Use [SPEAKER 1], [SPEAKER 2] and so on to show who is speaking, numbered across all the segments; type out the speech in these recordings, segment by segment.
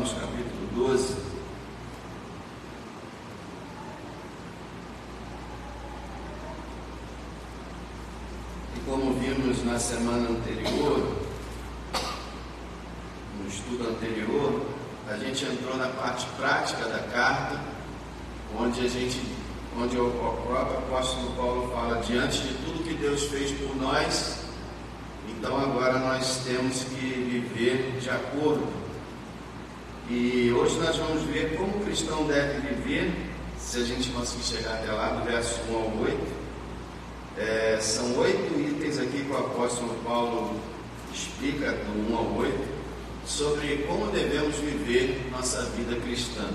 [SPEAKER 1] Romanos capítulo 12. E como vimos na semana anterior, no estudo anterior, a gente entrou na parte prática da carta, onde o próprio apóstolo Paulo fala, diante de tudo que Deus fez por nós, então agora nós temos que viver de acordo. E hoje nós vamos ver como o cristão deve viver, se a gente conseguir chegar até lá, do verso 1 ao 8. São 8 itens aqui que o apóstolo Paulo explica, do 1 ao 8, sobre como devemos viver nossa vida cristã.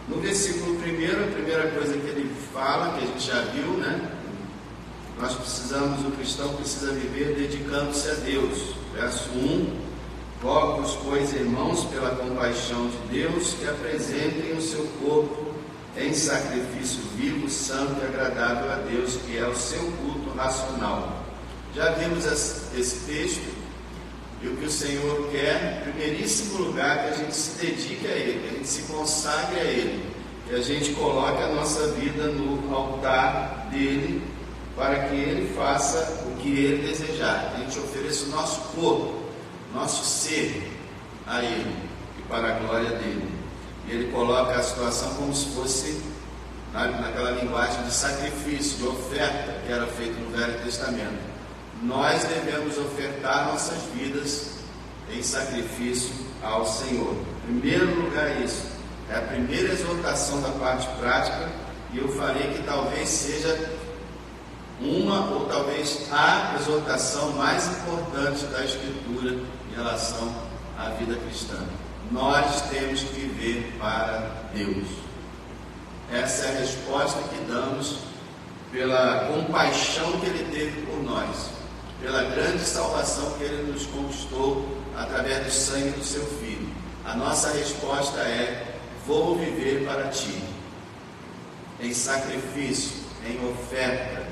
[SPEAKER 1] No versículo 1, a primeira coisa que ele fala, que a gente já viu, né? O cristão precisa viver dedicando-se a Deus. Verso 1: rogo-vos, pois, irmãos, pela compaixão de Deus, que apresentem o seu corpo em sacrifício vivo, santo e agradável a Deus, que é o seu culto racional. Já vimos esse texto, e o que o Senhor quer, em primeiríssimo lugar, que a gente se dedique a Ele, que a gente se consagre a Ele, que a gente coloque a nossa vida no altar dEle, para que Ele faça o que Ele desejar, que a gente ofereça o nosso corpo, nosso ser a Ele, e para a glória dEle. E Ele coloca a situação como se fosse naquela linguagem de sacrifício, de oferta, que era feito no Velho Testamento. Nós devemos ofertar nossas vidas em sacrifício ao Senhor. Em primeiro lugar, isso é a primeira exortação da parte prática, e eu falei que talvez seja uma ou talvez a exortação mais importante da Escritura em relação à vida cristã. Nós temos que viver para Deus. Essa é a resposta que damos pela compaixão que Ele teve por nós, pela grande salvação que Ele nos conquistou através do sangue do Seu Filho. A nossa resposta é: vou viver para Ti, em sacrifício, em oferta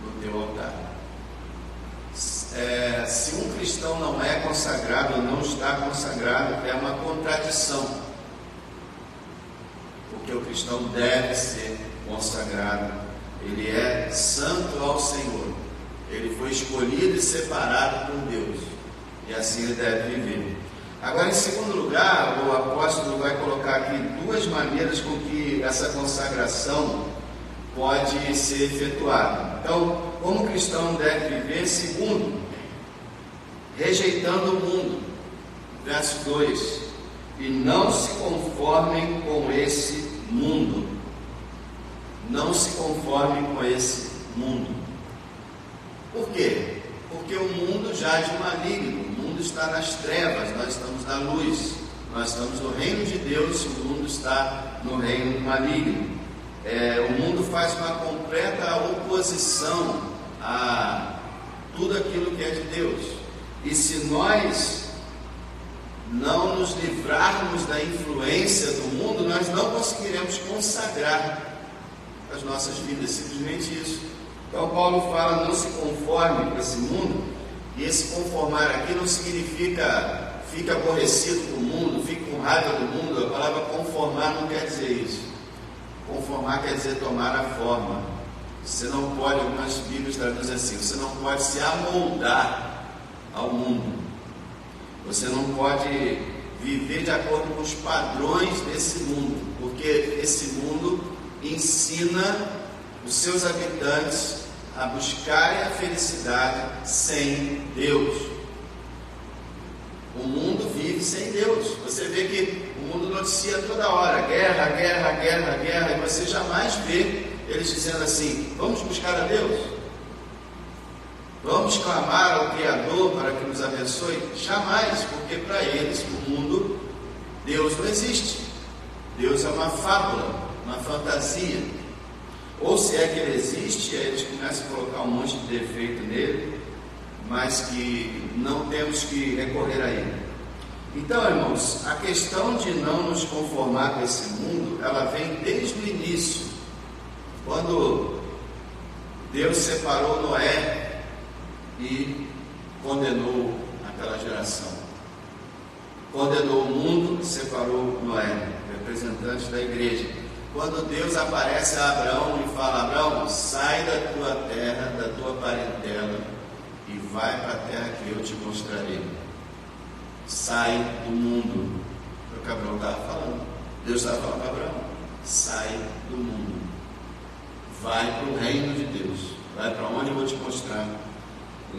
[SPEAKER 1] no Teu altar. Se um cristão não é consagrado ou não está consagrado, é uma contradição, porque o cristão deve ser consagrado. Ele é santo ao Senhor. Ele foi escolhido e separado por Deus, e assim ele deve viver. Agora, em segundo lugar, o apóstolo vai colocar aqui duas maneiras com que essa consagração pode ser efetuada. Então, como o cristão deve viver? Segundo, rejeitando o mundo. Verso 2: e não se conformem com esse mundo. Não se conformem com esse mundo. Por quê? Porque o mundo jaz maligno, o mundo está nas trevas, nós estamos na luz, nós estamos no reino de Deus, o mundo está no reino maligno. O mundo faz uma completa oposição a tudo aquilo que é de Deus, e se nós não nos livrarmos da influência do mundo, nós não conseguiremos consagrar as nossas vidas, simplesmente isso. Então Paulo fala: não se conforme com esse mundo, e esse conformar aqui não significa fique aborrecido com o mundo, fique com raiva do mundo. A palavra conformar não quer dizer isso. Conformar quer dizer tomar a forma. Você não pode, algumas Bíblias traduzem assim, você não pode se amoldar ao mundo. Você não pode viver de acordo com os padrões desse mundo, porque esse mundo ensina os seus habitantes a buscarem a felicidade sem Deus. O mundo vive sem Deus. Você vê que o mundo noticia toda hora guerra, guerra, guerra, guerra, e você jamais vê eles dizendo assim: vamos buscar a Deus, vamos clamar ao Criador para que nos abençoe. Jamais, porque para eles, o mundo, Deus não existe. Deus é uma fábula, uma fantasia. Ou se é que ele existe, aí eles começam a colocar um monte de defeito nele, mas que não temos que recorrer a ele. Então, irmãos, a questão de não nos conformar com esse mundo, ela vem desde o início, quando Deus separou Noé e condenou aquela geração. Condenou o mundo separou Noé, representante da igreja. Quando Deus aparece a Abraão e fala: Abraão, sai da tua terra, da tua parentela e vai para a terra que eu te mostrarei. Sai do mundo. É o que Abraão estava falando. Deus estava falando para Abraão: sai do mundo, vai para o reino de Deus, vai para onde eu vou te mostrar,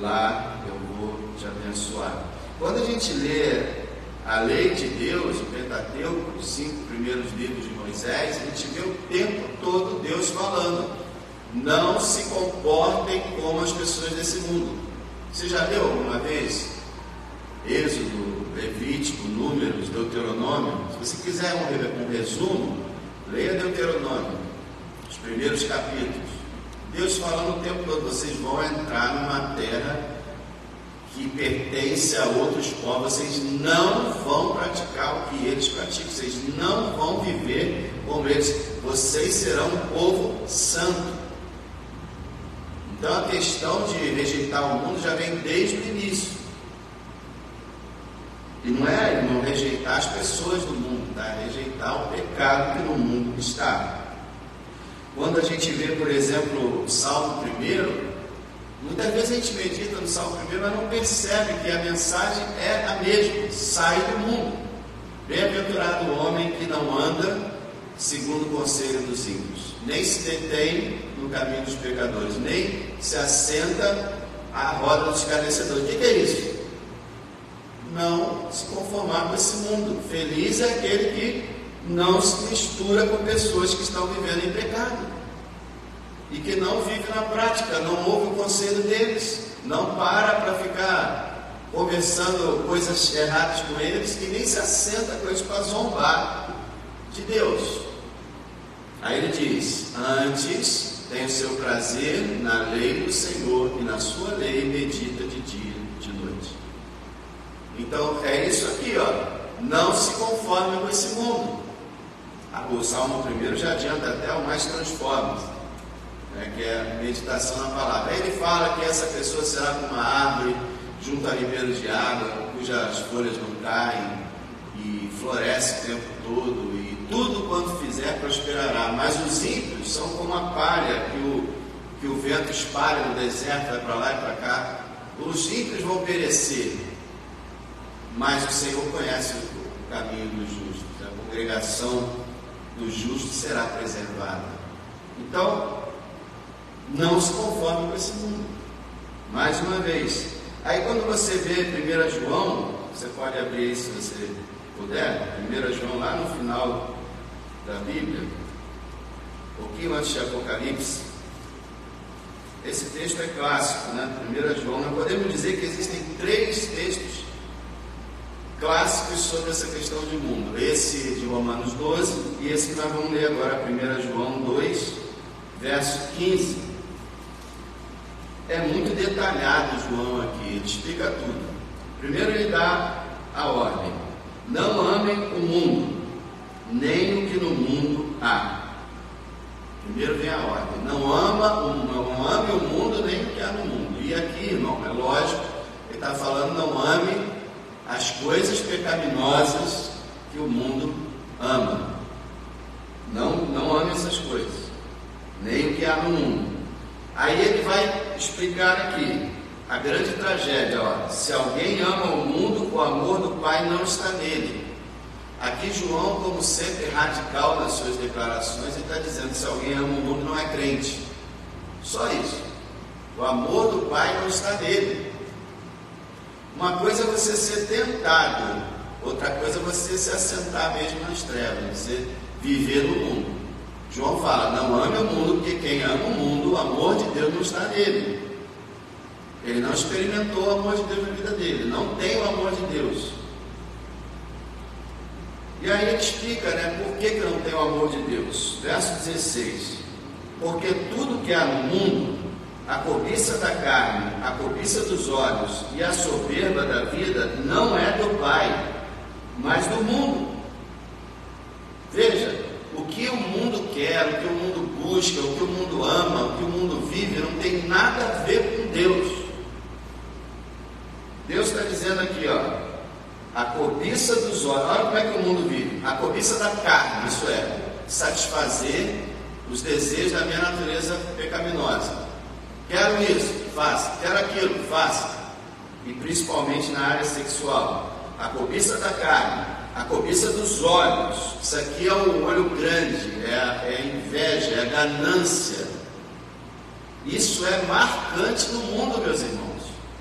[SPEAKER 1] lá eu vou te abençoar. Quando a gente lê a lei de Deus, o Pentateuco, os 5 primeiros livros de Moisés, a gente vê o tempo todo Deus falando: não se comportem como as pessoas desse mundo. Você já leu alguma vez Êxodo, Levítico, Números, Deuteronômio? Se você quiser um resumo, leia Deuteronômio, os primeiros capítulos. Deus falando o tempo todo: vocês vão entrar numa terra que pertence a outros povos, vocês não vão praticar o que eles praticam, vocês não vão viver como eles, vocês serão um povo santo. Então a questão de rejeitar o mundo já vem desde o início. E não é não rejeitar as pessoas do mundo, tá? É rejeitar o pecado que no mundo está. Quando a gente vê, por exemplo, o Salmo 1, muitas vezes a gente medita no Salmo 1, mas não percebe que a mensagem é a mesma: sai do mundo. Bem-aventurado o homem que não anda segundo o conselho dos ímpios, nem se detém no caminho dos pecadores, nem se assenta à roda dos escarnecedores. O que é isso? Não se conformar com esse mundo. Feliz é aquele que não se mistura com pessoas que estão vivendo em pecado e que não vive na prática, não ouve o conselho deles, não para ficar conversando coisas erradas com eles e nem se assenta com eles para zombar de Deus. Aí ele diz: antes tem o seu prazer na lei do Senhor, e na sua lei medita de dia e de noite. Então é isso aqui, ó: não se conforme com esse mundo. O Salmo 1 já adianta até o mais transforma, que é a meditação na palavra. Aí ele fala que essa pessoa será como uma árvore junto a ribeiros de água, cujas folhas não caem e floresce o tempo todo, e tudo quanto fizer prosperará. Mas os ímpios são como a palha que o vento espalha no deserto, vai para lá e para cá. Os ímpios vão perecer, mas o Senhor conhece o caminho dos justos. A congregação do justo será preservada. Então, não se conforme com esse mundo. Mais uma vez. Aí quando você vê 1 João, você pode abrir isso se você puder, 1 João lá no final da Bíblia, um pouquinho antes de Apocalipse. Esse texto é clássico, né? 1 João, nós podemos dizer que existem 3 textos clássicos sobre essa questão de mundo: esse de Romanos 12 e esse que nós vamos ler agora, 1 João 2, verso 15. É muito detalhado João aqui, ele explica tudo. Primeiro ele dá a ordem: não amem o mundo, nem o que no mundo há. Primeiro vem a ordem: não ame o mundo, nem o que há no mundo. E aqui, irmão, é lógico, ele está falando: não ame as coisas pecaminosas que o mundo ama. Não ame essas coisas, nem o que há no mundo. Aí ele vai explicar aqui a grande tragédia: se alguém ama o mundo, o amor do Pai não está nele. Aqui João, como sempre radical nas suas declarações, ele está dizendo: se alguém ama o mundo, não é crente. Só isso. O amor do Pai não está nele. Uma coisa é você ser tentado, outra coisa é você se assentar mesmo nas trevas, você viver no mundo. João fala: não ame o mundo, porque quem ama o mundo, o amor de Deus não está nele. Ele não experimentou o amor de Deus na vida dele, não tem o amor de Deus. E aí ele explica, por que não tem o amor de Deus. Verso 16: porque tudo que há no mundo, a cobiça da carne, a cobiça dos olhos e a soberba da vida, não é do Pai, mas do mundo. Veja, o que o mundo quer, o que o mundo busca, o que o mundo ama, o que o mundo vive, não tem nada a ver com Deus. Deus está dizendo aqui, A cobiça dos olhos. Olha como é que o mundo vive. A cobiça da carne, isso é, satisfazer os desejos da minha natureza pecaminosa. Quero isso, faça. Quero aquilo, faça. E principalmente na área sexual. A cobiça da carne, a cobiça dos olhos. Isso aqui é o olho grande, é a inveja, é a ganância. Isso é marcante no mundo, meus irmãos.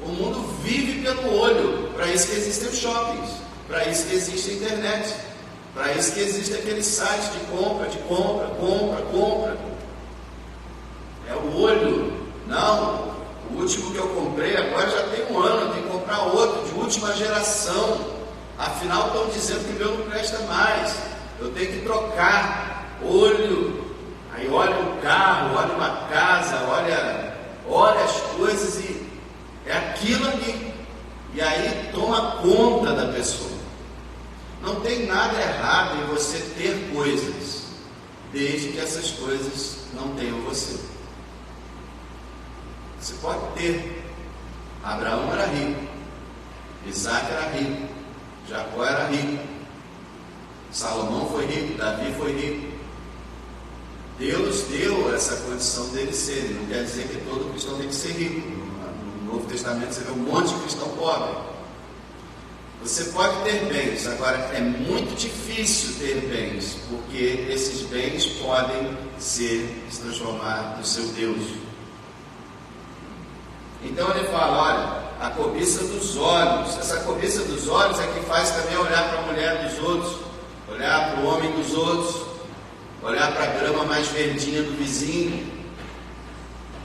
[SPEAKER 1] O mundo vive pelo olho. Para isso que existem os shoppings, para isso que existe a internet, para isso que existe aqueles sites de compra. É o olho. Não, o último que eu comprei agora já tem 1 ano, eu tenho que comprar outro, de última geração. Afinal estão dizendo que o meu não presta mais, eu tenho que trocar. Olho. Aí olha um carro, olha uma casa, olha as coisas e é aquilo ali. E aí toma conta da pessoa. Não tem nada errado em você ter coisas, desde que essas coisas não tenham você. Você pode ter. Abraão era rico, Isaac era rico, Jacó era rico, Salomão foi rico, Davi foi rico. Deus deu essa condição deles serem. Não quer dizer que todo cristão tem que ser rico. No Novo Testamento você vê um monte de cristão pobre. Você pode ter bens, agora é muito difícil ter bens, porque esses bens podem se transformar no seu Deus. Então ele fala, olha, a cobiça dos olhos. Essa cobiça dos olhos é que faz também olhar para a mulher dos outros, olhar para o homem dos outros, olhar para a grama mais verdinha do vizinho,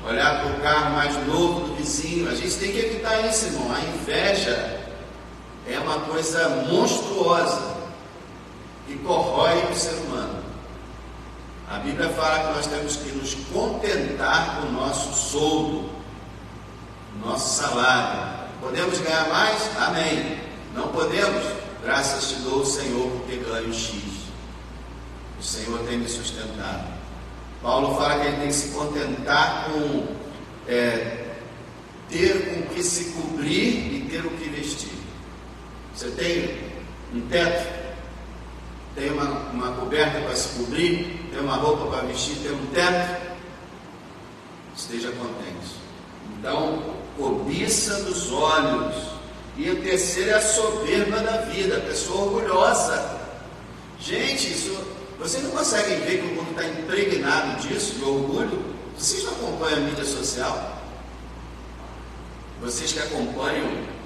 [SPEAKER 1] olhar para o carro mais novo do vizinho. A gente tem que evitar isso, irmão. A inveja é uma coisa monstruosa que corrói o ser humano. A Bíblia fala que nós temos que nos contentar com o nosso soldo, nosso salário. Podemos ganhar mais? Amém. Não podemos? Graças te dou, Senhor, porque ganho X. O Senhor tem me sustentado. Paulo fala que ele tem que se contentar com ter com que se cobrir e ter o que vestir. Você tem um teto, tem uma coberta para se cobrir, tem uma roupa para vestir, tem um teto, esteja contente. Então, cobiça dos olhos. E o terceiro é a soberba da vida, a pessoa orgulhosa. Gente, isso, vocês não conseguem ver que o mundo está impregnado disso, de orgulho? Vocês não acompanham a mídia social? Vocês que acompanham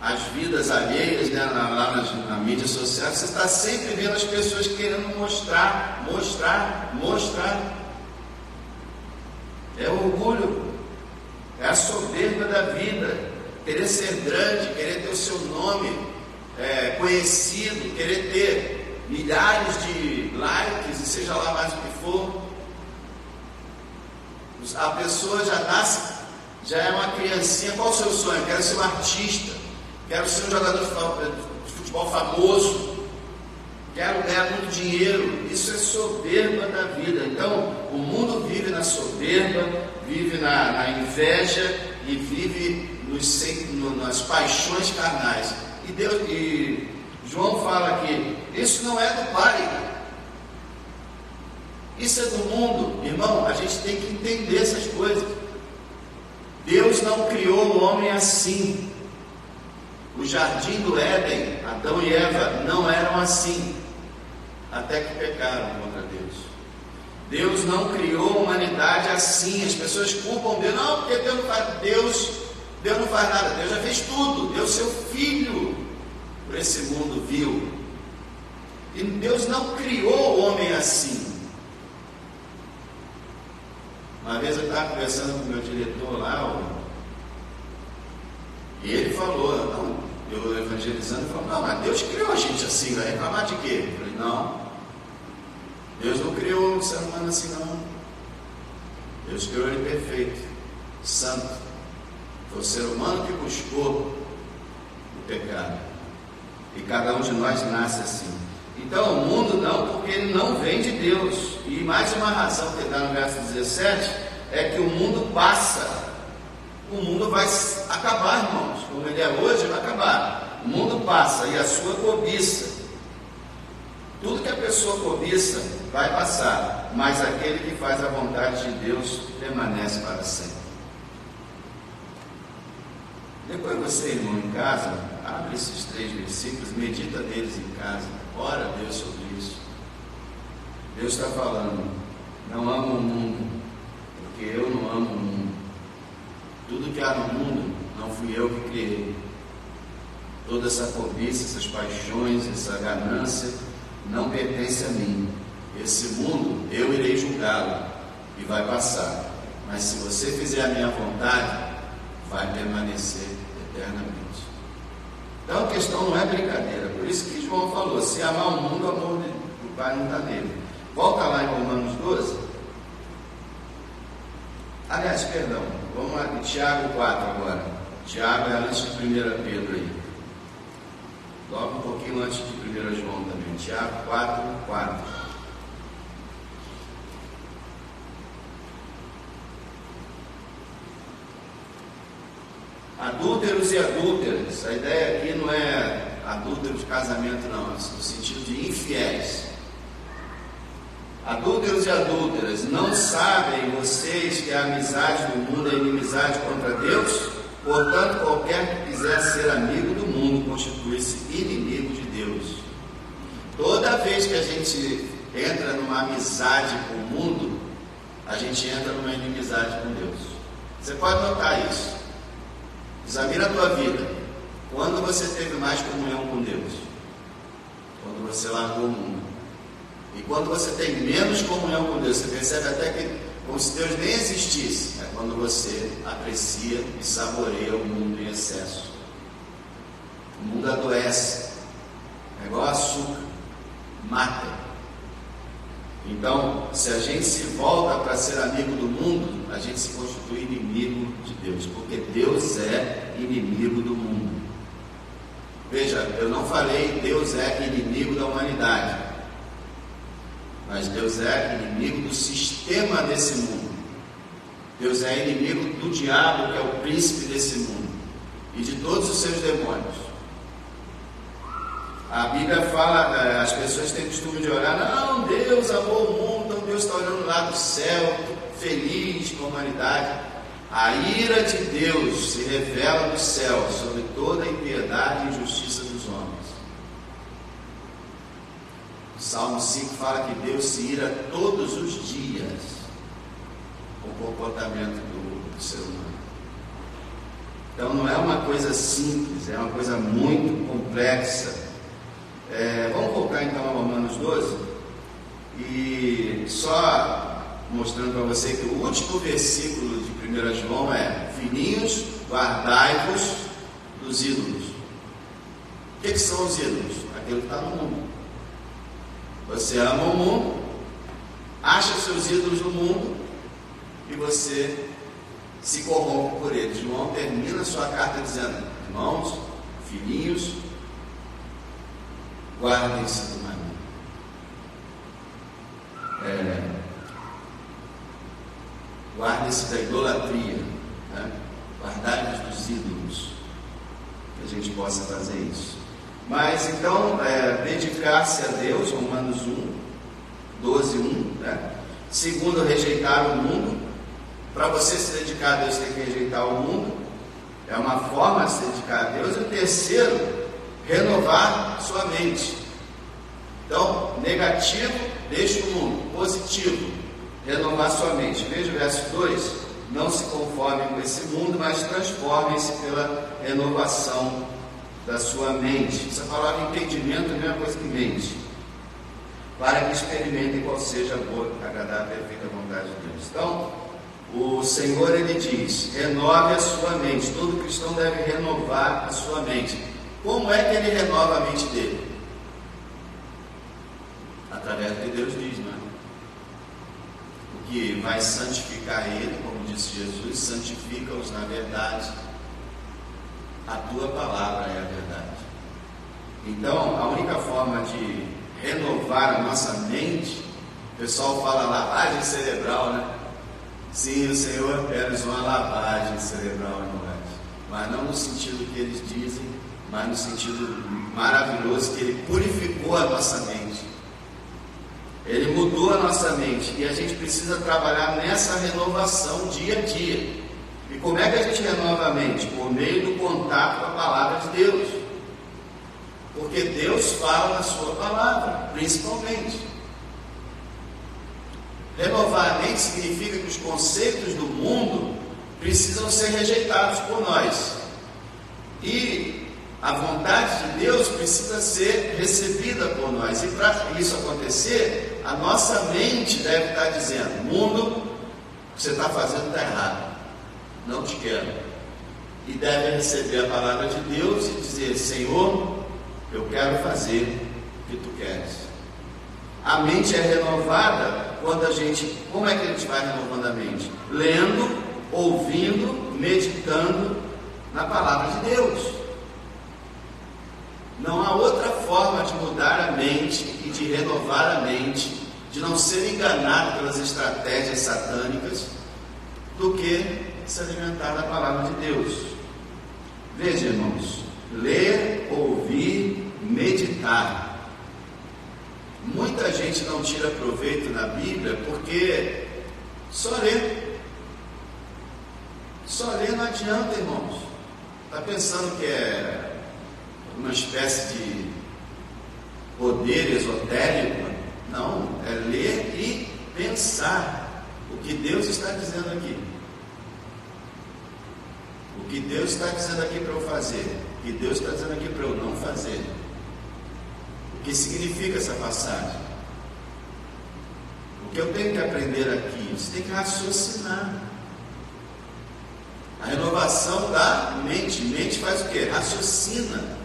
[SPEAKER 1] as vidas alheias, né, lá na mídia social, você está sempre vendo as pessoas querendo mostrar. É o orgulho, é a soberba da vida, querer ser grande, querer ter o seu nome conhecido, querer ter milhares de likes, e seja lá mais o que for. A pessoa já nasce, já é uma criancinha. Qual o seu sonho? Quero ser um artista, quero ser um jogador de futebol famoso, quero ganhar muito dinheiro. Isso é soberba da vida. Então, o mundo vive na soberba, vive na inveja e vive nas paixões carnais. E João fala aqui, isso não é do Pai, isso é do mundo. Irmão, a gente tem que entender essas coisas. Deus não criou o homem assim. O jardim do Éden, Adão e Eva, não eram assim, até que pecaram contra Deus. Deus não criou a humanidade assim. As pessoas culpam Deus. Não, porque Deus não faz nada. Deus já fez tudo. Deu seu filho para esse mundo vil. E Deus não criou o homem assim. Uma vez eu estava conversando com o meu diretor lá, e ele falou, eu evangelizando, ele falou, não, mas Deus criou a gente assim, vai reclamar de quê? Eu falei, não, Deus não criou o ser humano assim, não. Deus criou ele perfeito, santo. Foi o ser humano que buscou o pecado. E cada um de nós nasce assim. Então, o mundo não, porque ele não vem de Deus. E mais uma razão que dá no verso 17 é que o mundo passa. O mundo vai acabar, irmãos. Como ele é hoje, vai acabar. O mundo passa, e a sua cobiça. Tudo que a pessoa cobiça vai passar, mas aquele que faz a vontade de Deus permanece para sempre. Depois você, irmão, em casa, abre esses 3 versículos, medita neles em casa, ora a Deus sobre isso. Deus está falando, não amo o mundo, porque eu não amo o mundo. Tudo que há no mundo, não fui eu que criei. Toda essa cobiça, essas paixões, essa ganância, não pertence a mim. Esse mundo, eu irei julgá-lo e vai passar. Mas se você fizer a minha vontade, vai permanecer eternamente. Então a questão não é brincadeira. Por isso que João falou, se amar o mundo, o amor do Pai não está nele. Volta lá em Romanos 12. Aliás, perdão, vamos lá em Tiago 4 agora. Tiago é antes de 1 Pedro aí. Logo um pouquinho antes de 1 João também. Tiago 4, 4. Adúlteros e adúlteras. A ideia aqui não é adúltero de casamento, não, no sentido de infiéis. Adúlteros e adúlteras, não sabem vocês que a amizade do mundo é inimizade contra Deus? Portanto, qualquer que quiser ser amigo do mundo constitui-se inimigo de Deus. Toda vez que a gente entra numa amizade com o mundo, a gente entra numa inimizade com Deus. Você pode notar isso. Examina a tua vida. Quando você teve mais comunhão com Deus? Quando você largou o mundo. E quando você tem menos comunhão com Deus, você percebe até que como se Deus nem existisse. É quando você aprecia e saboreia o mundo em excesso. O mundo adoece. É igual açúcar. Mata. Então, se a gente se volta para ser amigo do mundo, a gente se constitui inimigo de Deus, porque Deus é inimigo do mundo. Veja, eu não falei Deus é inimigo da humanidade, mas Deus é inimigo do sistema desse mundo. Deus é inimigo do diabo, que é o príncipe desse mundo, e de todos os seus demônios. A Bíblia fala, as pessoas têm costume de orar, não, Deus amou o mundo, então Deus está olhando lá do céu, feliz com a humanidade. A ira de Deus se revela do céu sobre toda a impiedade e injustiça dos homens. O Salmo 5 fala que Deus se ira todos os dias com o comportamento do ser humano. Então não é uma coisa simples, é uma coisa muito complexa. Vamos voltar então a Romanos 12 e só mostrando para você que o último versículo de 1 João é: filhinhos, guardai-vos dos ídolos. O que são os ídolos? Aquilo que está no mundo. Você ama o mundo, acha seus ídolos no mundo e você se corrompe por eles. João termina sua carta dizendo: irmãos, filhinhos, guardem-se do maligno. Guardem-se da idolatria, né? Guardai-vos dos ídolos, que a gente possa fazer isso. Mas então, dedicar-se a Deus, Romanos 12, 1, né? Segundo, rejeitar o mundo. Para você se dedicar a Deus, tem que rejeitar o mundo, é uma forma de se dedicar a Deus. E o terceiro, renovar sua mente. Então, negativo, deixa o mundo. Positivo, renovar sua mente. Veja o verso 2: não se conformem com esse mundo, mas transformem-se pela renovação da sua mente. Essa palavra entendimento é a mesma coisa que mente. Para que experimentem qual seja a boa, agradável e perfeita vontade de Deus. Então, o Senhor, Ele diz: renove a sua mente. Todo cristão deve renovar a sua mente. Como é que ele renova a mente dele? Através do que Deus diz, não é? O que vai santificar ele, como disse Jesus, santifica-os na verdade. A tua palavra é a verdade. Então, a única forma de renovar a nossa mente, o pessoal fala lavagem cerebral, né? Sim, o Senhor quer uma lavagem cerebral em nós, mas não no sentido que eles dizem, mas no sentido maravilhoso que Ele purificou a nossa mente. Ele mudou a nossa mente e a gente precisa trabalhar nessa renovação dia a dia. E como é que a gente renova a mente? Por meio do contato com a palavra de Deus. Porque Deus fala na sua palavra, principalmente. Renovar a mente significa que os conceitos do mundo precisam ser rejeitados por nós. E a vontade de Deus precisa ser recebida por nós. E para isso acontecer, a nossa mente deve estar dizendo: mundo, o que você está fazendo está errado, não te quero. E deve receber a palavra de Deus e dizer: Senhor, eu quero fazer o que tu queres. A mente é renovada quando a gente... Como é que a gente vai renovando a mente? Lendo, ouvindo, meditando na palavra de Deus. Não há outra forma de mudar a mente e de renovar a mente, de não ser enganado pelas estratégias satânicas, do que se alimentar da palavra de Deus. Veja, irmãos, ler, ouvir, meditar. Muita gente não tira proveito na Bíblia porque só ler. Só ler não adianta, irmãos. Está pensando que é uma espécie de poder esotérico? Não, é ler e pensar o que Deus está dizendo aqui. O que Deus está dizendo aqui para eu fazer, o que Deus está dizendo aqui para eu não fazer. O que significa essa passagem? O que eu tenho que aprender aqui? Você tem que raciocinar. A renovação da mente. Mente faz o quê? Raciocina.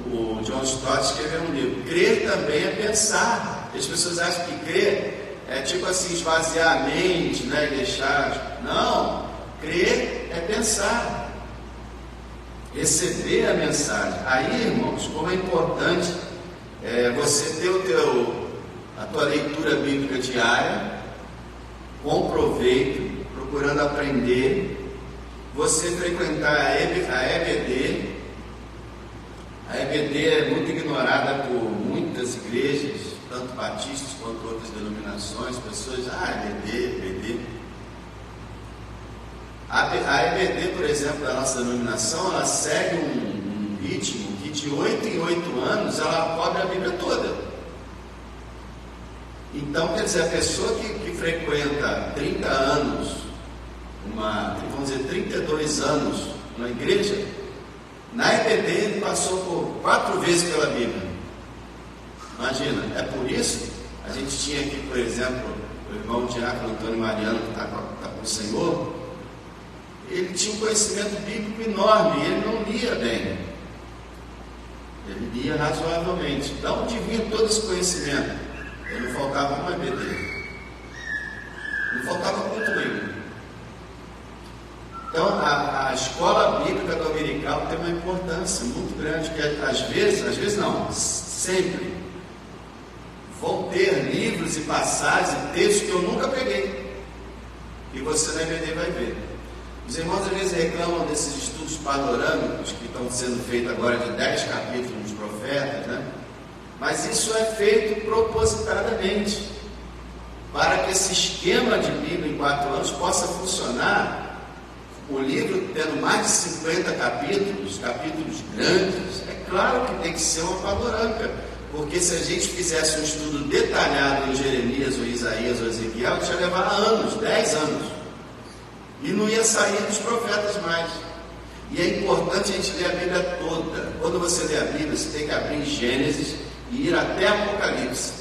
[SPEAKER 1] O John Stott escreveu um livro. Crer também é pensar. As pessoas acham que crer é tipo assim, esvaziar a mente, né, e deixar... Não, crer é pensar. Receber a mensagem. Aí, irmãos, como é importante você ter a tua leitura bíblica diária, com proveito, procurando aprender, você frequentar a EBD. A EBD é muito ignorada por muitas igrejas, tanto batistas quanto outras denominações. Pessoas, EBD. A EBD, por exemplo, da nossa denominação, ela segue um ritmo que de 8 em 8 anos ela cobre a Bíblia toda. Então, quer dizer, a pessoa que frequenta 30 anos, vamos dizer, 32 anos na igreja, na EBD ele passou por 4 vezes pela Bíblia. Imagina, é por isso, a gente tinha aqui, por exemplo, o irmão Diácono Antônio Mariano, que está com o Senhor. Ele tinha um conhecimento bíblico enorme, e ele não lia bem. Ele lia razoavelmente. Da onde vinha todo esse conhecimento? Ele não faltava uma EBD. Não faltava muito nenhum. Então, a escola bíblica dominical tem uma importância muito grande, que às vezes não, sempre vão ter livros e passagens e textos que eu nunca peguei. E você na EBD vai ver. Os irmãos às vezes reclamam desses estudos panorâmicos que estão sendo feitos agora de 10 capítulos dos profetas, né? Mas isso é feito propositadamente, para que esse esquema de Bíblia em 4 anos possa funcionar. O livro tendo mais de 50 capítulos grandes, é claro que tem que ser uma panorâmica, porque se a gente fizesse um estudo detalhado em Jeremias ou Isaías ou Ezequiel, ia levar anos, 10 anos. E não ia sair dos profetas mais. E é importante a gente ler a Bíblia toda. Quando você lê a Bíblia, você tem que abrir em Gênesis e ir até Apocalipse.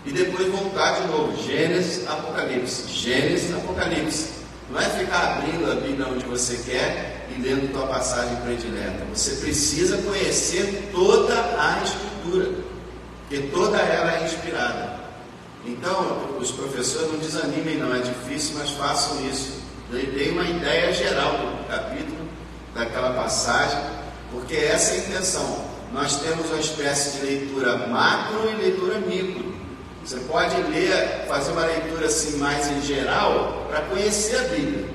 [SPEAKER 1] E depois voltar de novo. Gênesis, Apocalipse. Gênesis, Apocalipse. Não é ficar abrindo a Bíblia onde você quer e lendo tua passagem predileta. Você precisa conhecer toda a Escritura, porque toda ela é inspirada. Então, os professores não desanimem, não é difícil, mas façam isso. Dei uma ideia geral do capítulo, daquela passagem, porque essa é a intenção. Nós temos uma espécie de leitura macro e leitura micro. Você pode ler, fazer uma leitura assim mais em geral, para conhecer a Bíblia.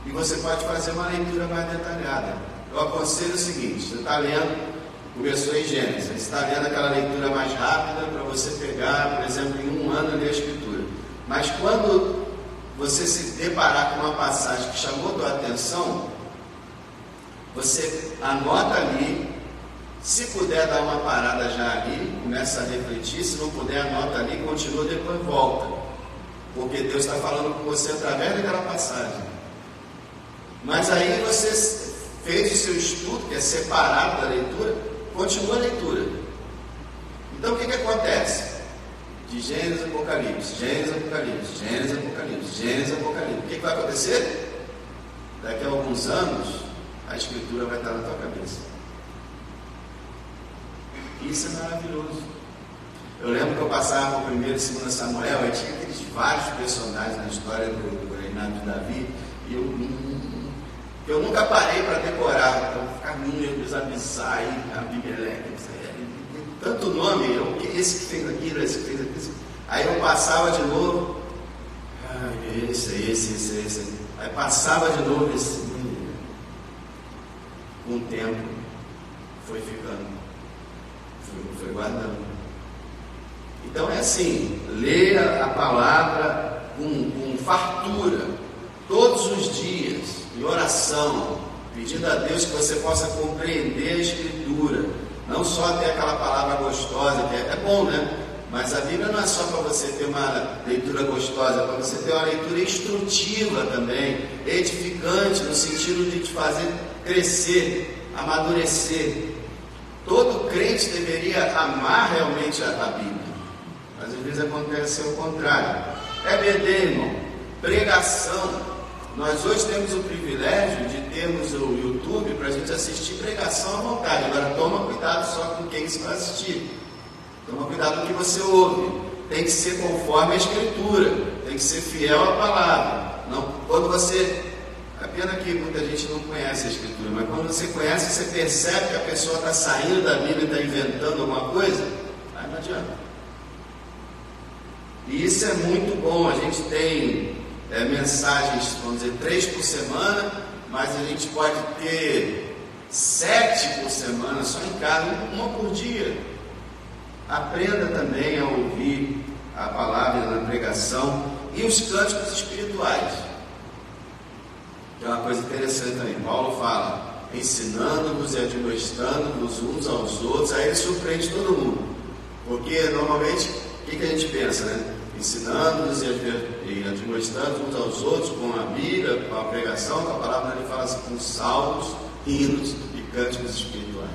[SPEAKER 1] E você pode fazer uma leitura mais detalhada, eu aconselho o seguinte: você está lendo, começou em Gênesis, você está lendo aquela leitura mais rápida para você pegar, por exemplo, em um ano ler a Escritura. Mas quando você se deparar com uma passagem que chamou a tua atenção, você anota ali, se puder dar uma parada já ali, começa a refletir, se não puder, anota ali, continua, depois volta, porque Deus está falando com você através daquela passagem. Mas aí você fez o seu estudo, que é separado da leitura, continua a leitura. Então o que acontece? De Gênesis a Apocalipse, Gênesis a Apocalipse, Gênesis a Apocalipse, Gênesis a Apocalipse. O que vai acontecer? Daqui a alguns anos, a Escritura vai estar na tua cabeça. Isso é maravilhoso. Eu lembro que eu passava por 1 e 2 Samuel, e tinha aqueles vários personagens na história do reinado de Davi, e eu nunca parei para decorar, então ficar números, Abissai, Abimeleque, tanto nome, esse que fez aquilo, esse que fez aquilo. Aí eu passava de novo, esse. Aí passava de novo esse. Com o tempo, foi ficando, foi guardando. Então é assim, leia a palavra com fartura, todos os dias, em oração, pedindo a Deus que você possa compreender a Escritura. Não só ter aquela palavra gostosa, que é bom, né? Mas a Bíblia não é só para você ter uma leitura gostosa, é para você ter uma leitura instrutiva também, edificante, no sentido de te fazer crescer, amadurecer. Todo crente deveria amar realmente a Bíblia, mas às vezes acontece o contrário. EBD, irmão, pregação. Nós hoje temos o privilégio de termos o YouTube para a gente assistir pregação à vontade. Agora toma cuidado só com quem você vai assistir. Toma cuidado com o que você ouve. Tem que ser conforme a Escritura. Tem que ser fiel à palavra. Não, quando você... É pena que muita gente não conhece a Escritura, mas quando você conhece, você percebe que a pessoa está saindo da Bíblia e está inventando alguma coisa, aí não adianta. E isso é muito bom. A gente tem... mensagens, vamos dizer, 3 por semana, mas a gente pode ter 7 por semana, só em casa, uma por dia. Aprenda também a ouvir a palavra na pregação e os cânticos espirituais, que é uma coisa interessante também. Paulo fala, ensinando-vos e admoestando-vos uns aos outros. Aí ele surpreende todo mundo, porque normalmente, o que a gente pensa, né? Ensinando-nos e admoestando uns aos outros com a Bíblia, com a pregação, com a palavra, ele fala assim, com salmos, hinos e cânticos espirituais.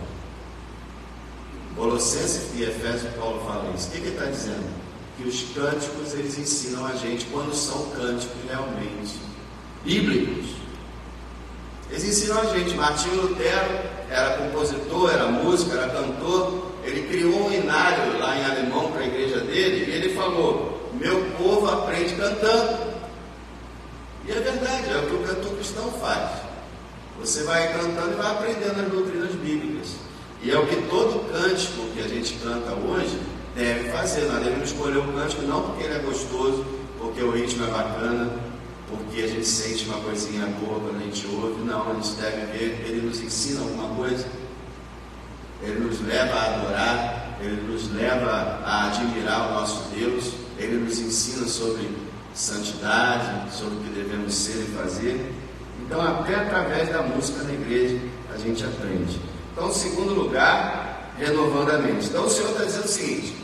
[SPEAKER 1] Colossenses e Efésios, Paulo fala isso. O que ele está dizendo? Que os cânticos, eles ensinam a gente quando são cânticos realmente bíblicos. Eles ensinam a gente. Martinho Lutero era compositor, era músico, era cantor. Ele criou um inário lá em alemão para a igreja dele, e ele falou, meu povo aprende cantando. E é verdade, é o que o cantor cristão faz. Você vai cantando e vai aprendendo as doutrinas bíblicas. E é o que todo cântico que a gente canta hoje deve fazer. Nós devemos escolher o cântico não porque ele é gostoso, porque o ritmo é bacana, porque a gente sente uma coisinha boa quando a gente ouve. Não, a gente deve ver, ele nos ensina alguma coisa. Ele nos leva a adorar, ele nos leva a admirar o nosso Deus, ele nos ensina sobre santidade, sobre o que devemos ser e fazer. Então, até através da música na igreja, a gente aprende. Então, em segundo lugar, renovando a mente. Então, o Senhor está dizendo o seguinte,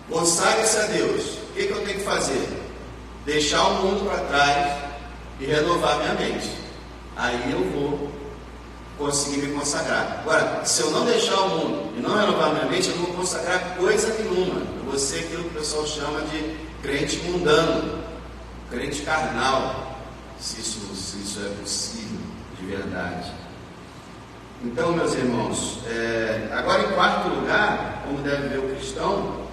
[SPEAKER 1] consagre-se a Deus. O que eu tenho que fazer? Deixar o mundo para trás e renovar minha mente. Aí eu vou conseguir me consagrar. Agora, se eu não deixar o mundo e não renovar minha mente, eu não vou consagrar coisa nenhuma. Eu vou ser aquilo que o pessoal chama de crente mundano, crente carnal, se isso é possível, de verdade. Então, meus irmãos, agora em quarto lugar, como deve ver o cristão,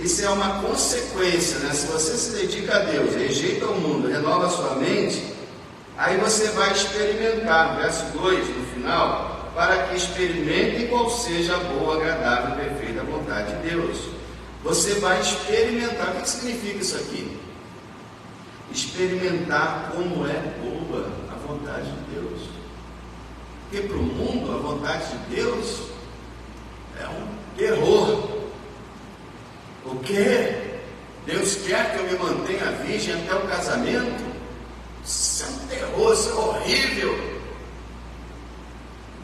[SPEAKER 1] isso é uma consequência, né? Se você se dedica a Deus, rejeita o mundo, renova a sua mente, aí você vai experimentar, verso 2 no final, para que experimentem qual seja a boa, agradável e perfeita vontade de Deus. Você vai experimentar. O que significa isso aqui? Experimentar como é boa a vontade de Deus. Porque para o mundo, a vontade de Deus é um terror. O quê? Deus quer que eu me mantenha virgem até o casamento? Isso é um terror, isso é horrível.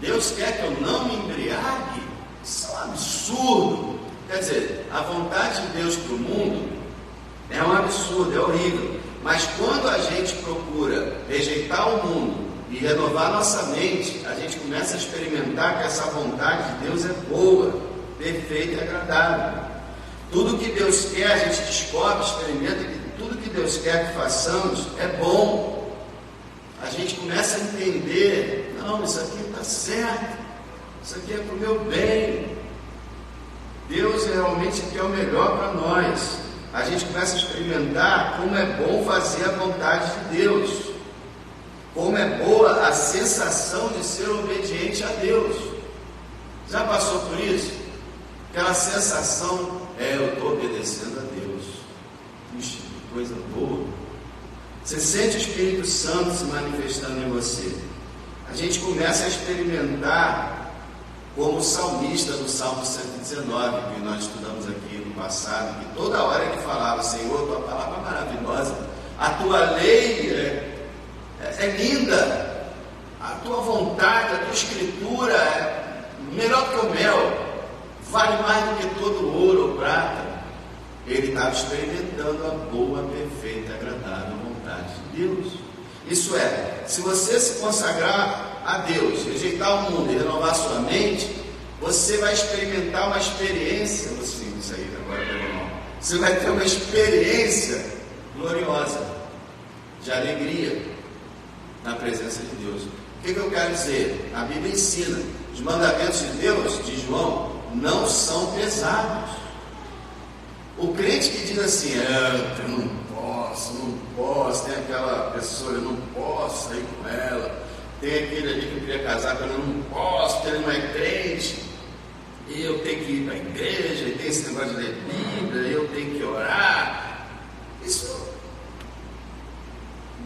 [SPEAKER 1] Deus quer que eu não me embriague? Isso é um absurdo. Quer dizer, a vontade de Deus para o mundo é um absurdo, é horrível. Mas quando a gente procura rejeitar o mundo e renovar nossa mente, a gente começa a experimentar que essa vontade de Deus é boa, perfeita e agradável. Tudo que Deus quer, a gente descobre, experimenta que tudo que Deus quer que façamos é bom. A gente começa a entender, não, isso aqui está certo, isso aqui é para o meu bem. Deus realmente quer o melhor para nós. A gente começa a experimentar como é bom fazer a vontade de Deus, como é boa a sensação de ser obediente a Deus. Já passou por isso? Aquela sensação, eu estou obedecendo a Deus. Puxa, que coisa boa. Você sente o Espírito Santo se manifestando em você. A gente começa a experimentar como o salmista do Salmo 119, que nós estudamos aqui no passado, que toda hora ele falava: Senhor, tua palavra é maravilhosa, a tua lei é linda, a tua vontade, a tua escritura é melhor que o mel, vale mais do que todo o ouro ou prata. Ele estava experimentando a boa, perfeita, agradável vontade de Deus. Isso é, se você se consagrar a Deus, rejeitar o mundo e renovar sua mente, você vai experimentar uma experiência, isso aí agora pegou mal. Você vai ter uma experiência gloriosa, de alegria na presença de Deus. O que eu quero dizer? A Bíblia ensina, os mandamentos de Deus, de João, não são pesados. O crente que diz assim, eu não posso, tem aquela pessoa, eu não posso sair com ela, tem aquele ali que eu queria casar, eu não posso, porque ele não é crente, e eu tenho que ir para a igreja, e tem esse negócio de ler Bíblia, e eu tenho que orar. Isso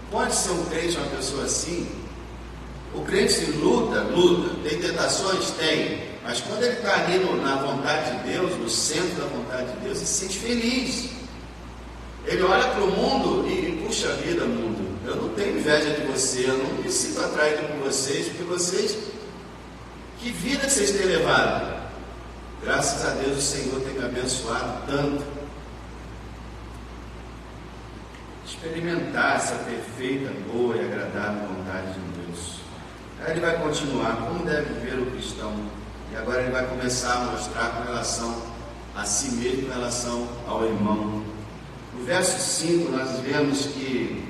[SPEAKER 1] pode ser um crente, uma pessoa assim. O crente luta, tem tentações? Tem, mas quando ele está ali na vontade de Deus, no centro da vontade de Deus, ele se sente feliz. Ele olha para o mundo e, puxa vida, mundo, eu não tenho inveja de você, eu não me sinto atraído por vocês, porque vocês, que vida que vocês têm levado? Graças a Deus o Senhor tem me abençoado tanto. Experimentar essa perfeita, boa e agradável vontade de Deus. Aí ele vai continuar, como deve viver o cristão, e agora ele vai começar a mostrar com relação a si mesmo, com relação ao irmão. No verso 5 nós vemos que,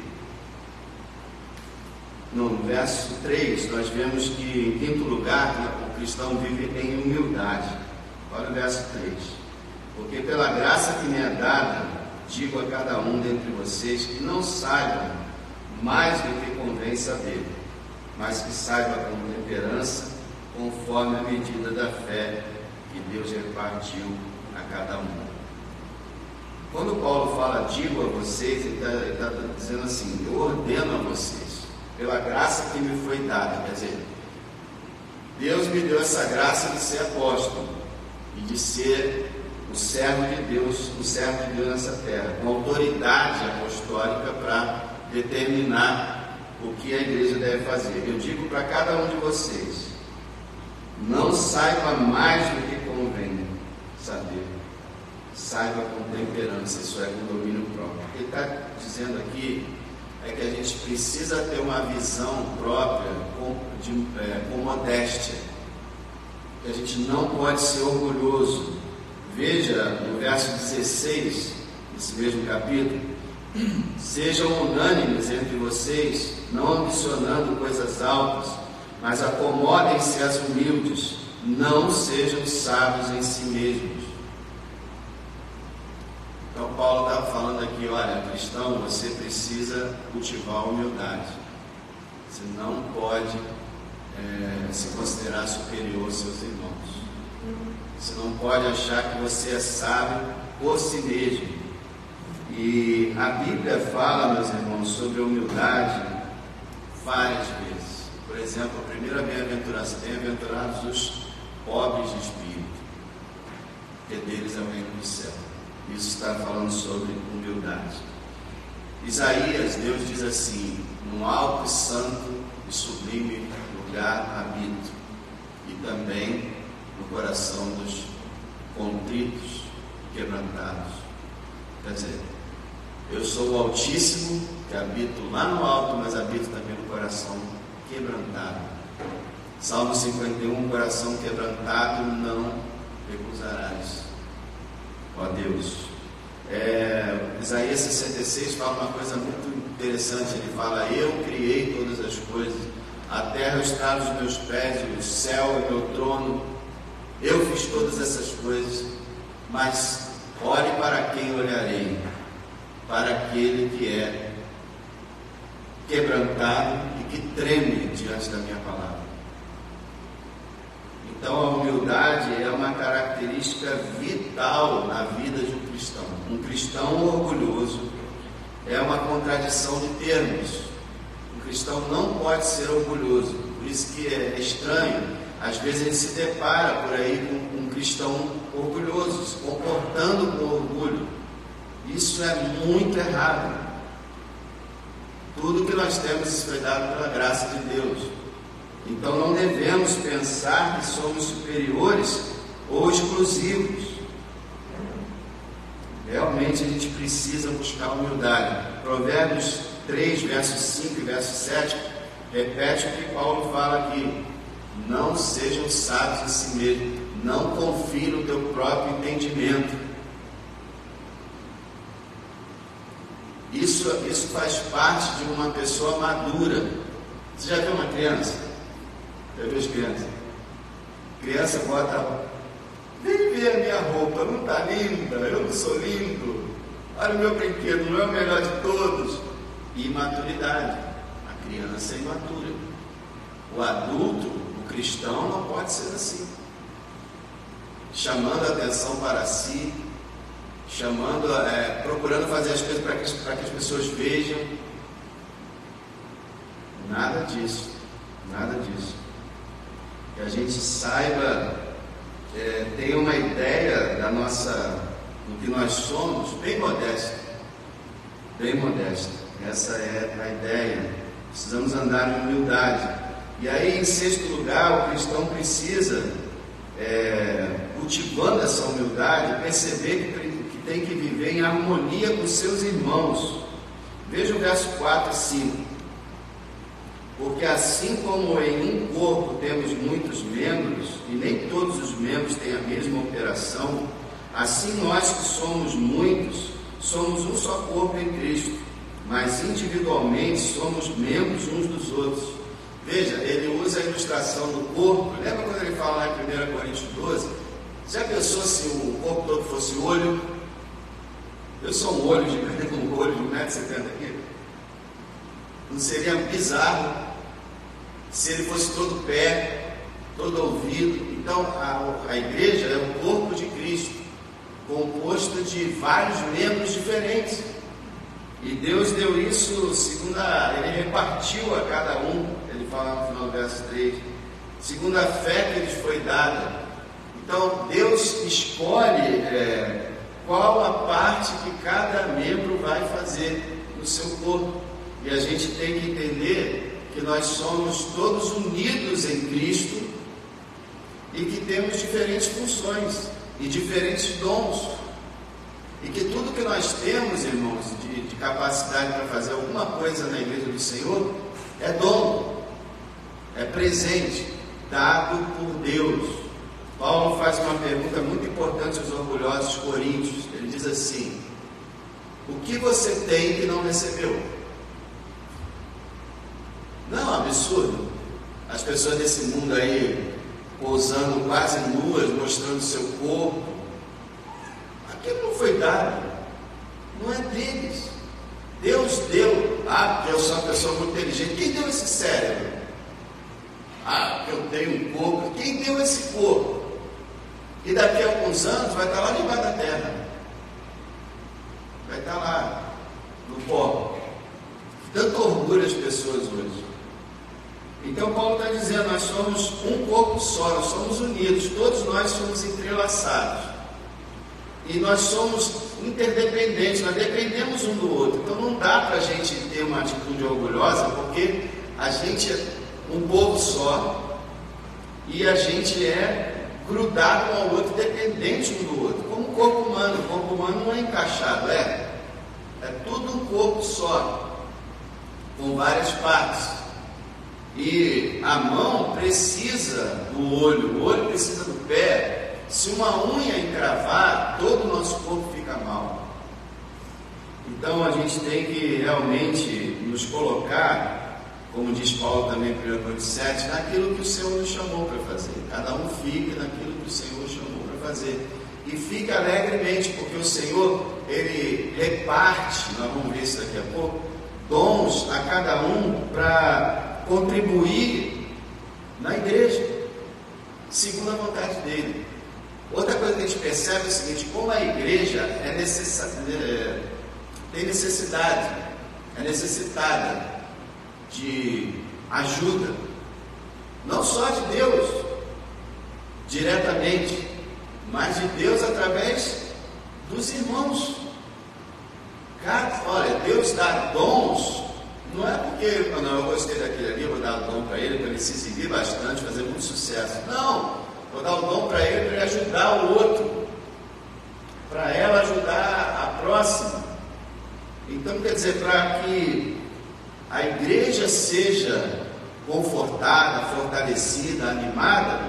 [SPEAKER 1] no verso 3, nós vemos que, em quinto lugar, o cristão vive em humildade. Olha o verso 3. Porque pela graça que me é dada, digo a cada um dentre vocês que não saibam mais do que convém saber, mas que saiba com temperança, conforme a medida da fé que Deus repartiu a cada um. Quando Paulo fala, digo a vocês, ele está dizendo assim, eu ordeno a vocês, pela graça que me foi dada. Quer dizer, Deus me deu essa graça de ser apóstolo e de ser o servo de Deus nessa terra, com autoridade apostólica para determinar o que a igreja deve fazer. Eu digo para cada um de vocês, não saiba mais do que convém saber, saiba com temperança, isso é com domínio próprio. O que ele está dizendo aqui é que a gente precisa ter uma visão própria com modéstia, que a gente não pode ser orgulhoso. Veja no verso 16 desse mesmo capítulo, sejam unânimes entre vocês, não ambicionando coisas altas, mas acomodem-se às humildes, não sejam sábios em si mesmos. Então Paulo está falando aqui, olha, cristão, você precisa cultivar a humildade. Você não pode se considerar superior aos seus irmãos. Você não pode achar que você é sábio por si mesmo. E a Bíblia fala, meus irmãos, sobre a humildade várias vezes. Por Por exemplo, a primeira bem-aventurança: bem-aventurados os pobres de espírito, porque deles é o reino do céu. Isso está falando sobre humildade. Isaías, Deus diz assim: num alto e santo e sublime lugar habito, e também no coração dos contritos e quebrantados. Quer dizer, eu sou o Altíssimo, que habito lá no alto, mas habito também no coração quebrantado. Salmo 51, coração quebrantado não recusarás, ó Deus. Isaías 66 fala uma coisa muito interessante. Ele fala: eu criei todas as coisas, a terra está aos meus pés, o céu é meu trono, eu fiz todas essas coisas. Mas olhe para quem olharei: para aquele que é quebrantado e que treme diante da minha palavra. Então a humildade é uma característica vital na vida de um cristão. Um cristão orgulhoso é uma contradição de termos. Um cristão não pode ser orgulhoso. Por isso que é estranho, às vezes a gente se depara por aí com um cristão orgulhoso, se comportando com orgulho. Isso é muito errado. Tudo que nós temos foi dado pela graça de Deus. Então não devemos pensar que somos superiores ou exclusivos. Realmente a gente precisa buscar humildade. Provérbios 3, versos 5 e verso 7 repete o que Paulo fala aqui: não sejam sábios em si mesmos, não confie no teu próprio entendimento. Isso faz parte de uma pessoa madura. Você já viu uma criança? Já viu as crianças? Criança bota: vem ver a minha roupa, não está linda? Eu não sou lindo. Olha o meu brinquedo, não é o melhor de todos. Imaturidade. A criança é imatura. O adulto, o cristão, não pode ser assim, chamando a atenção para si, procurando fazer as coisas para que as pessoas vejam. Nada disso, nada disso. Que a gente saiba, ter uma ideia do que nós somos, bem modesta, bem modesta. Essa é a ideia. Precisamos andar em humildade. E aí, em sexto lugar, o cristão precisa, cultivando essa humildade, perceber que tem que viver em harmonia com seus irmãos. Veja o verso 4 e 5. Porque assim como em um corpo temos muitos membros, e nem todos os membros têm a mesma operação, assim nós que somos muitos, somos um só corpo em Cristo, mas individualmente somos membros uns dos outros. Veja, ele usa a ilustração do corpo. Lembra quando ele fala lá em 1 Coríntios 12? Já pensou se o corpo todo fosse olho? Eu sou um olho gigante, um olho de 1,70 m aqui. Não seria bizarro se ele fosse todo pé, todo ouvido? Então a igreja é o corpo de Cristo, composto de vários membros diferentes. E Deus deu isso ele repartiu a cada um. Ele fala no final do verso 3, segundo a fé que lhes foi dada. Então Deus escolhe qual a parte que cada membro vai fazer no seu corpo. E a gente tem que entender que nós somos todos unidos em Cristo e que temos diferentes funções e diferentes dons. E que tudo que nós temos, irmãos, de capacidade para fazer alguma coisa na igreja do Senhor, é dom, é presente, dado por Deus. Paulo faz uma pergunta muito importante aos orgulhosos coríntios. Ele diz assim: o que você tem que não recebeu? Não é um absurdo as pessoas desse mundo aí pousando quase nuas, mostrando seu corpo? Aquilo não foi dado, não é deles. Deus deu. Porque eu sou uma pessoa muito inteligente. Quem deu esse cérebro? Que eu tenho um corpo. Quem deu esse corpo? E daqui a alguns anos vai estar lá debaixo da terra, vai estar lá no pó. Tanto orgulho as pessoas hoje. Então Paulo está dizendo, nós somos um corpo só, nós somos unidos, todos nós somos entrelaçados. E nós somos interdependentes, nós dependemos um do outro. Então não dá para a gente ter uma atitude orgulhosa, porque a gente é um povo só e a gente é grudado um ao outro, dependente um do outro. Como o corpo humano não é encaixado, é tudo um corpo só, com várias partes. E a mão precisa do olho, o olho precisa do pé. Se uma unha encravar, todo o nosso corpo fica mal. Então a gente tem que realmente nos colocar, como diz Paulo também em 1 Coríntios 7, naquilo que o Senhor nos chamou para fazer. Cada um fique naquilo que o Senhor chamou para fazer. E fique alegremente, porque o Senhor, Ele reparte, nós vamos ver isso daqui a pouco, dons a cada um para contribuir na igreja, segundo a vontade dEle. Outra coisa que a gente percebe é o seguinte: como a igreja tem necessidade, é necessitada de ajuda, não só de Deus diretamente, mas de Deus através dos irmãos. Cara, olha, Deus dá dons, não é porque eu gostei daquele ali, vou dar o dom para ele se exibir bastante, fazer muito sucesso. Não! Vou dar o dom para ele ajudar o outro, para ela ajudar a próxima. Então, quer dizer, para que a igreja seja confortada, fortalecida, animada,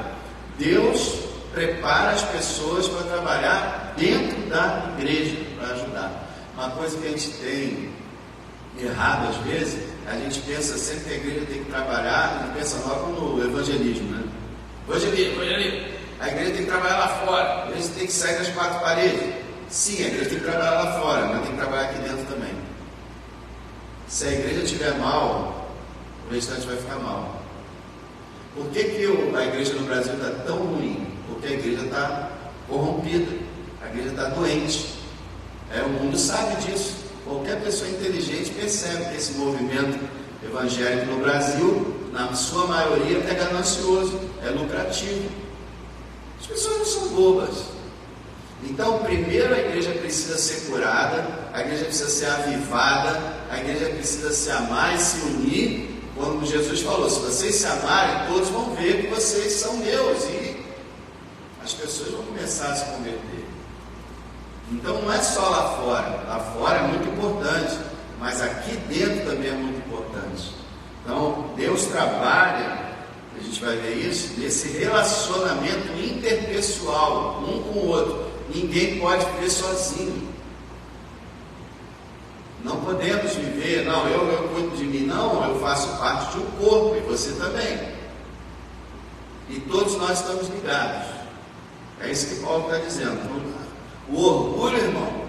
[SPEAKER 1] Deus prepara as pessoas para trabalhar dentro da igreja, para ajudar. Uma coisa que a gente tem errado às vezes, a gente pensa sempre que a igreja tem que trabalhar, a gente pensa logo no evangelismo, né? Evangelismo. A igreja tem que trabalhar lá fora, a igreja tem que sair das quatro paredes. Sim, a igreja tem que trabalhar lá fora, mas tem que trabalhar aqui dentro também. Se a igreja estiver mal, o restante vai ficar mal. Por que a igreja no Brasil está tão ruim? Porque a igreja está corrompida, a igreja está doente. O mundo sabe disso. Qualquer pessoa inteligente percebe que esse movimento evangélico no Brasil, na sua maioria, é ganancioso, é lucrativo. As pessoas não são bobas. Então, primeiro a igreja precisa ser curada, a igreja precisa ser avivada, a igreja precisa se amar e se unir. Quando Jesus falou, se vocês se amarem, todos vão ver que vocês são meus, e as pessoas vão começar a se converter. Então não é só lá fora é muito importante, mas aqui dentro também é muito importante. Então Deus trabalha, a gente vai ver isso, nesse relacionamento interpessoal, um com o outro. Ninguém pode viver sozinho. Não podemos viver, não, eu cuido de mim, não, eu faço parte de um corpo, e você também. E todos nós estamos ligados. É isso que Paulo está dizendo. O orgulho, irmão,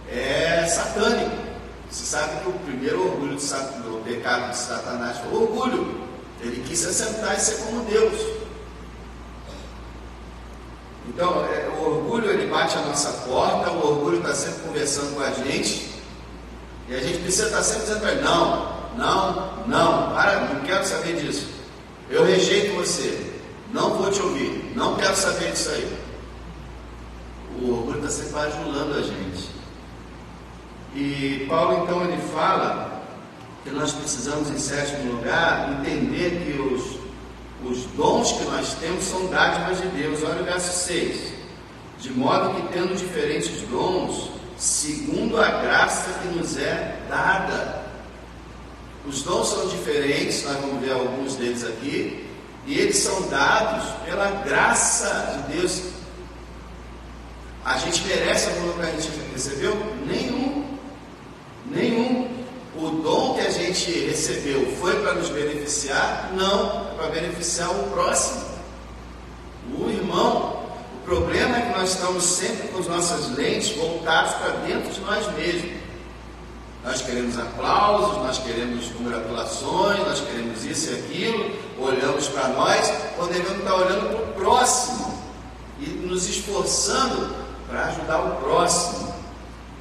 [SPEAKER 1] é satânico. Você sabe que o primeiro orgulho do pecado de Satanás foi o orgulho. Ele quis se assentar e ser como Deus. Então, o orgulho, ele bate a nossa porta, o orgulho está sempre conversando com a gente, e a gente precisa estar sempre dizendo para ele, não, para, não quero saber disso. Eu rejeito você, não vou te ouvir, não quero saber disso aí. O orgulho está sempre bajulando a gente. E Paulo então ele fala que nós precisamos, em sétimo lugar, entender que os dons que nós temos são dádivas de Deus. Olha o verso 6. De modo que tendo diferentes dons, segundo a graça que nos é dada. Os dons são diferentes, nós vamos ver alguns deles aqui, e eles são dados pela graça de Deus. A gente merece alguma coisa que a gente recebeu? Nenhum. O dom que a gente recebeu foi para nos beneficiar? Não, é para beneficiar o próximo, o irmão. O problema é que nós estamos sempre com as nossas lentes voltadas para dentro de nós mesmos. Nós queremos aplausos, nós queremos congratulações, nós queremos isso e aquilo, olhamos para nós, quando devemos estar olhando para o próximo e nos esforçando para ajudar o próximo.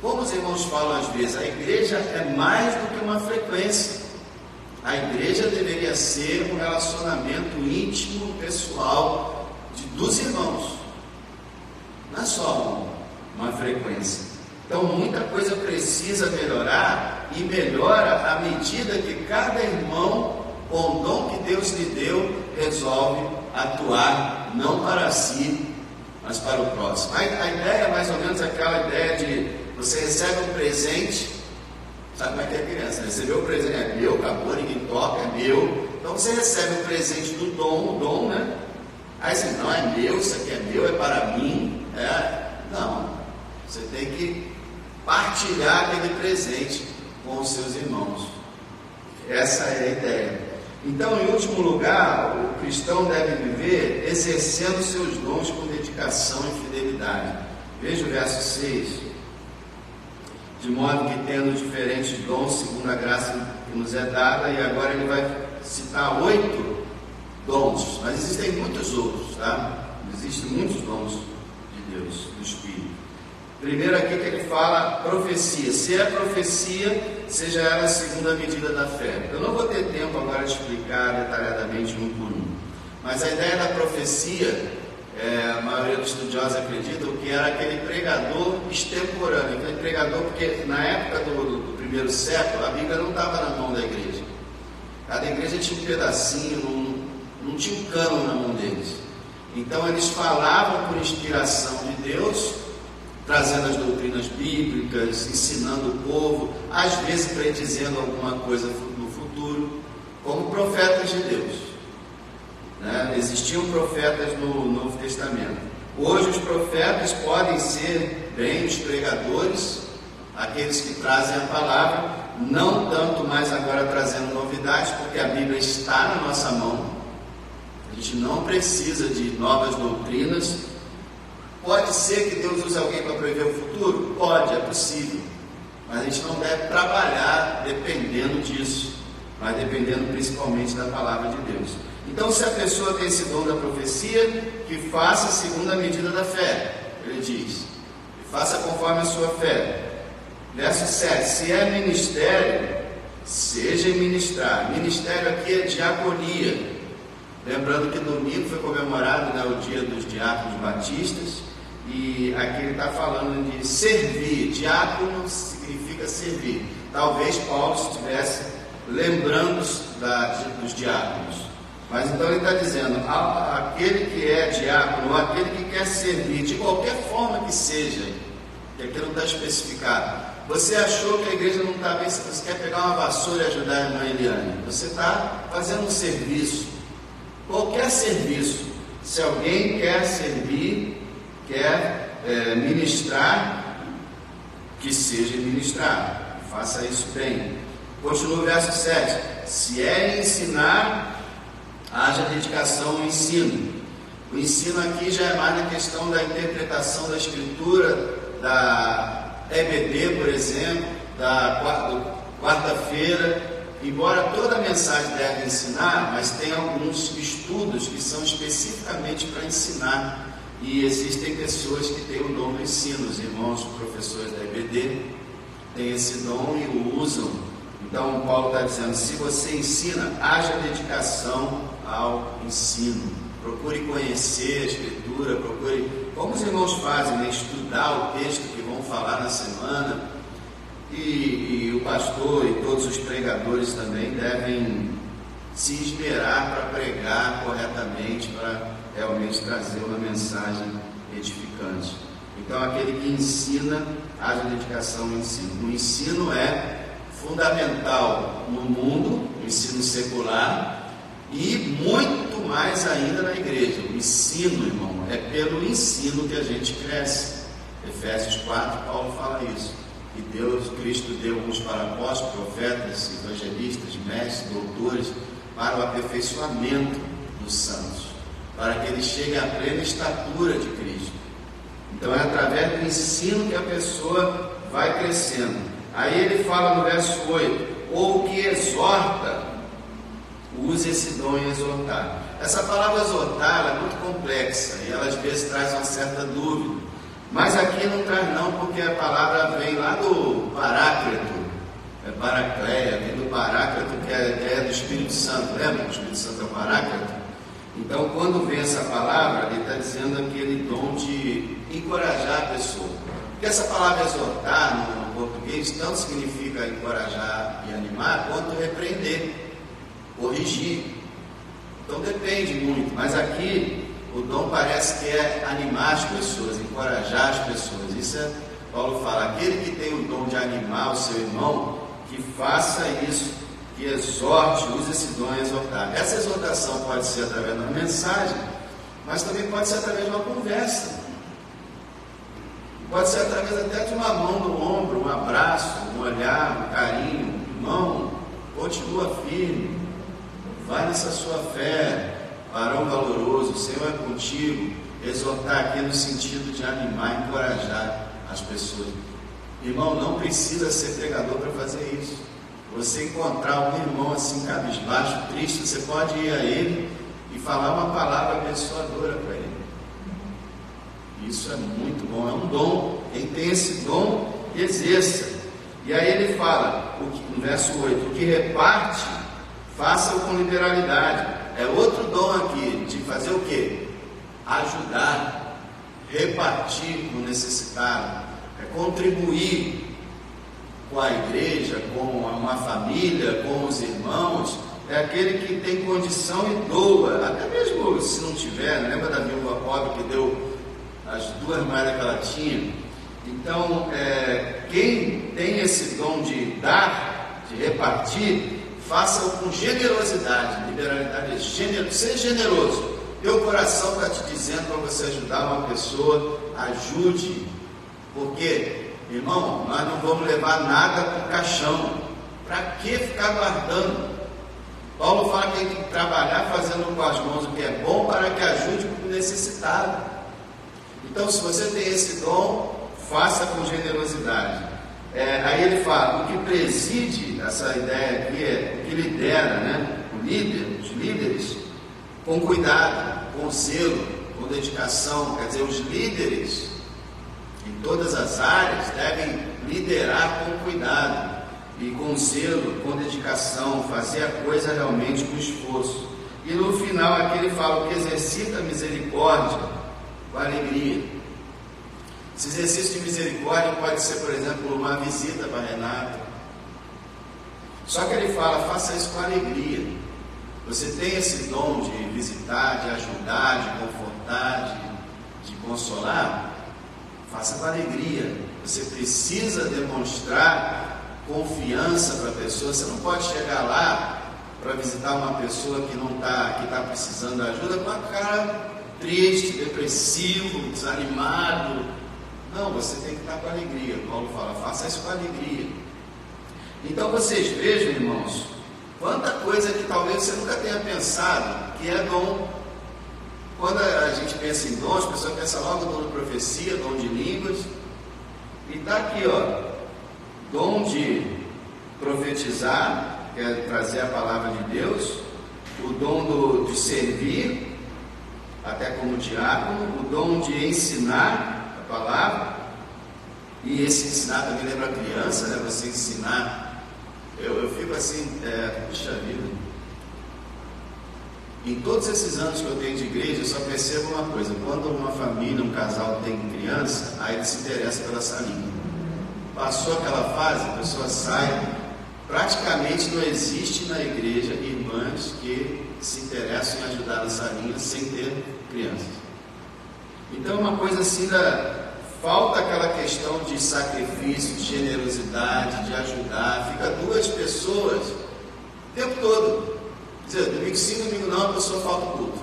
[SPEAKER 1] Como os irmãos falam às vezes, a igreja é mais do que uma frequência. A igreja deveria ser um relacionamento íntimo, pessoal, dos irmãos. Não é só uma frequência. Então muita coisa precisa melhorar, e melhora à medida que cada irmão, com o dom que Deus lhe deu, resolve atuar não para si, mas para o próximo. A ideia é mais ou menos aquela ideia de você recebe um presente. Sabe como é que é criança? Recebeu o presente, é meu, acabou, ninguém toca, é meu. Então você recebe o presente do dom, o dom, né? Aí você, não, é meu, isso aqui é meu, é para mim. Não, você tem que partilhar aquele presente com os seus irmãos. Essa é a ideia. Então, em último lugar, o cristão deve viver exercendo seus dons com dedicação e fidelidade. Veja o verso 6. De modo que, tendo diferentes dons, segundo a graça que nos é dada, e agora ele vai citar 8 dons, mas existem muitos outros, tá? Existem muitos dons de Deus, do Espírito. Primeiro aqui que ele fala profecia. Se é profecia, seja ela a segunda medida da fé. Eu não vou ter tempo agora de explicar detalhadamente um por um, mas a ideia da profecia, a maioria dos estudiosos acreditam que era aquele pregador extemporâneo, aquele pregador, porque na época do primeiro século a Bíblia não estava na mão da igreja. Cada igreja tinha um pedacinho, não tinha um cano na mão deles. Então eles falavam por inspiração de Deus, trazendo as doutrinas bíblicas, ensinando o povo, às vezes predizendo alguma coisa no futuro, como profetas de Deus. Existiam profetas no Novo Testamento. Hoje os profetas podem ser bem os pregadores, aqueles que trazem a palavra, não tanto mais agora trazendo novidades, porque a Bíblia está na nossa mão. A gente não precisa de novas doutrinas. Pode ser que Deus use alguém para prever o futuro? Pode, é possível. Mas a gente não deve trabalhar dependendo disso, mas dependendo principalmente da palavra de Deus. Então, se a pessoa tem esse dom da profecia, que faça segundo a medida da fé. Ele diz, que faça conforme a sua fé. Verso 7, se é ministério, seja em ministrar. Ministério aqui é diaconia. Lembrando que domingo foi comemorado, o dia dos diáconos batistas, e aqui ele está falando de servir. Diácono significa servir. Talvez Paulo estivesse lembrando dos diáconos. Mas então ele está dizendo, aquele que é diácono, ou aquele que quer servir, de qualquer forma que seja, que aqui não está especificado. Você achou que a igreja não está bem, você quer pegar uma vassoura e ajudar a irmã Eliane. Você está fazendo um serviço. Qualquer serviço. Se alguém quer servir, quer ministrar, que seja ministrar. Faça isso bem. Continua o verso 7. Se é ensinar, haja dedicação ao ensino. O ensino aqui já é mais na questão da interpretação da Escritura, da EBD, por exemplo, da quarta-feira. Embora toda a mensagem deve ensinar, mas tem alguns estudos que são especificamente para ensinar. E existem pessoas que têm o dom do ensino. Os irmãos professores da EBD têm esse dom e o usam. Então Paulo está dizendo, se você ensina, haja dedicação ao ensino. Procure conhecer a Escritura, procure, como os irmãos fazem, estudar o texto que vão falar na semana. E o pastor e todos os pregadores também devem se esmerar para pregar corretamente, para realmente trazer uma mensagem edificante. Então, aquele que ensina, haja dedicação ao ensino. O ensino é fundamental no mundo, o ensino secular, e muito mais ainda na igreja. O ensino, irmão, é pelo ensino que a gente cresce. Efésios 4, Paulo fala isso. Que Deus, Cristo deu uns para apóstolos, profetas, evangelistas, mestres, doutores, para o aperfeiçoamento dos santos, para que eles cheguem à plena estatura de Cristo. Então é através do ensino que a pessoa vai crescendo. Aí ele fala no verso 8, ou que exorta, use esse dom em exortar. Essa palavra exortar, ela é muito complexa e ela às vezes traz uma certa dúvida. Mas aqui não traz não, porque a palavra vem lá do paráclito, paracleia, vem do Paráclito, que é a ideia do Espírito Santo, lembra? O Espírito Santo é o Paráclito. Então, quando vem essa palavra, ele está dizendo aquele dom de encorajar a pessoa. Porque essa palavra exortar, no português, tanto significa encorajar e animar, quanto repreender, corrigir. Então, depende muito, mas aqui o dom parece que é animar as pessoas, encorajar as pessoas. Isso é, Paulo fala, aquele que tem o dom de animar o seu irmão, que faça isso, que exorte, use esse dom a exortar. Essa exortação pode ser através de uma mensagem, mas também pode ser através de uma conversa. Pode ser através até de uma mão no ombro, um abraço, um olhar, um carinho. Irmão, continua firme, vai nessa sua fé, varão valoroso, o Senhor é contigo. Exortar aqui no sentido de animar, encorajar as pessoas. Irmão, não precisa ser pregador para fazer isso. Você encontrar um irmão assim, cabisbaixo, triste, você pode ir a ele e falar uma palavra abençoadora para ele. Isso é muito bom, é um dom. Quem tem esse dom, exerça. E aí ele fala, no verso 8, o que reparte, faça-o com liberalidade. É outro dom aqui, de fazer o quê? Ajudar, repartir com o necessitado, é contribuir com a igreja, com uma família, com os irmãos. É aquele que tem condição e doa, até mesmo se não tiver. Lembra da viúva pobre que deu as 2 moedas que ela tinha? Então, quem tem esse dom de dar, de repartir, faça-o com generosidade. Liberalidade é ser generoso. Teu coração está te dizendo para você ajudar uma pessoa, ajude. Porque, irmão, nós não vamos levar nada para o caixão. Para que ficar guardando? Paulo fala que tem que trabalhar fazendo com as mãos o que é bom para que ajude o necessitado. Então, se você tem esse dom, faça com generosidade. Aí ele fala, o que preside, essa ideia aqui é o que lidera, né? O líder, os líderes, com cuidado, com zelo, com dedicação. Quer dizer, os líderes em todas as áreas devem liderar com cuidado e com zelo, com dedicação, fazer a coisa realmente com esforço. E no final aqui ele fala, o que exercita a misericórdia com alegria. Esse exercício de misericórdia pode ser, por exemplo, uma visita para Renato. Só que ele fala, faça isso com alegria. Você tem esse dom de visitar, de ajudar, de confortar, de consolar, faça com alegria. Você precisa demonstrar confiança para a pessoa. Você não pode chegar lá para visitar uma pessoa que está precisando de ajuda com a cara triste, depressivo, desanimado. Não, você tem que estar com alegria. Paulo fala, faça isso com alegria. Então vocês vejam, irmãos, quanta coisa que talvez você nunca tenha pensado que é dom. Quando a gente pensa em dom, as pessoas pensam logo no dom de profecia, dom de línguas. E está aqui, ó, dom de profetizar, que é trazer a palavra de Deus, o dom de servir, até como diácono, o dom de ensinar a palavra, e esse ensinar também lembra a criança, né? Você ensinar, eu fico assim, puxa vida, em todos esses anos que eu tenho de igreja, eu só percebo uma coisa: quando uma família, um casal tem criança, aí ele se interessa pela salinha. Passou aquela fase, a pessoa sai. Praticamente não existe na igreja irmãs que se interessam em ajudar na salinha sem ter crianças. Então é uma coisa assim, falta aquela questão de sacrifício, de generosidade, de ajudar. Fica 2 pessoas o tempo todo. Quer dizer, domingo sim, domingo não, a pessoa falta o culto.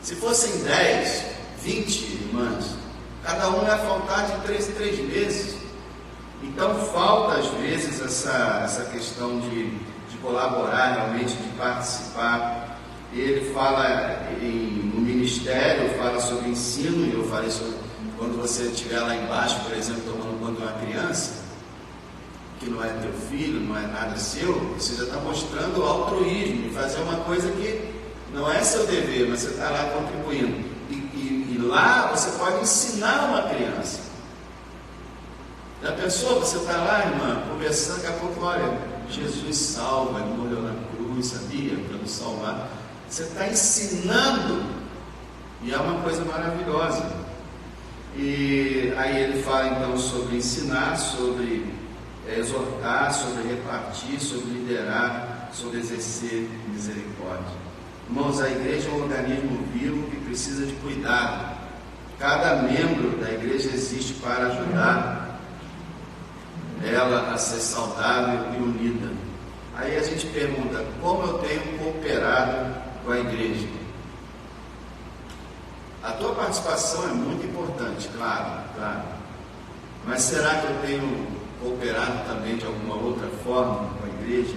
[SPEAKER 1] Se fossem 10, 20 irmãs, cada um ia faltar de 3 em 3 meses. Então falta às vezes essa questão de colaborar realmente, de participar. Ele fala no ministério, fala sobre ensino, e eu falei sobre quando você estiver lá embaixo, por exemplo, tomando conta de uma criança, que não é teu filho, não é nada seu, você já está mostrando altruísmo, de fazer uma coisa que não é seu dever, mas você está lá contribuindo. E lá você pode ensinar uma criança. Já pensou? Você está lá, irmã, conversando, daqui a pouco, olha, Jesus salva, ele morreu na cruz, sabia? Para nos salvar. Você está ensinando, e é uma coisa maravilhosa. E aí ele fala então sobre ensinar, sobre exortar, sobre repartir, sobre liderar, sobre exercer misericórdia. Irmãos, a igreja é um organismo vivo que precisa de cuidado. Cada membro da igreja existe para ajudar ela a ser saudável e unida. Aí a gente pergunta, como eu tenho cooperado com a igreja? A tua participação é muito importante, claro. Mas será que eu tenho cooperado também de alguma outra forma com a igreja?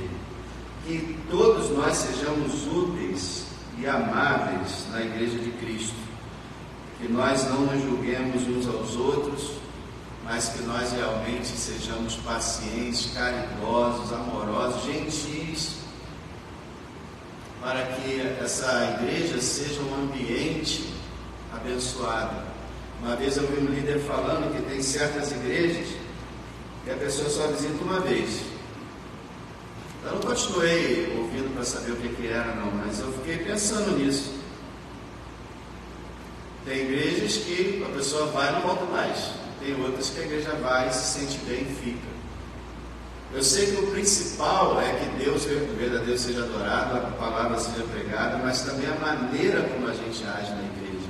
[SPEAKER 1] Que todos nós sejamos úteis e amáveis na igreja de Cristo. Que nós não nos julguemos uns aos outros, mas que nós realmente sejamos pacientes, caridosos, amorosos, gentis, para que essa igreja seja um ambiente abençoado. Uma vez eu vi um líder falando que tem certas igrejas que a pessoa só visita uma vez. Eu não continuei ouvindo para saber o que era não, mas eu fiquei pensando nisso. Tem igrejas que a pessoa vai e não volta mais. Tem outras que a igreja vai, se sente bem e fica. Eu sei que o principal é que Deus, o verdadeiro, seja adorado, a palavra seja pregada, mas também a maneira como a gente age na igreja.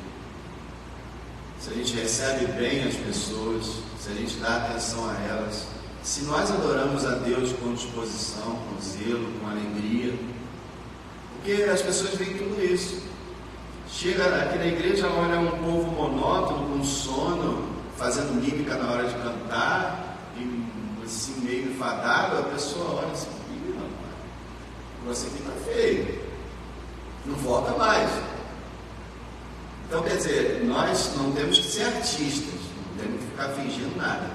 [SPEAKER 1] Se a gente recebe bem as pessoas, se a gente dá atenção a elas, se nós adoramos a Deus com disposição, com zelo, com alegria, porque as pessoas veem tudo isso. Chega aqui na igreja, olha um povo monótono, com sono, fazendo mímica na hora de cantar, e assim meio enfadado, a pessoa olha assim, você aqui está feio, não volta mais. Então, quer dizer, nós não temos que ser artistas, não temos que ficar fingindo nada,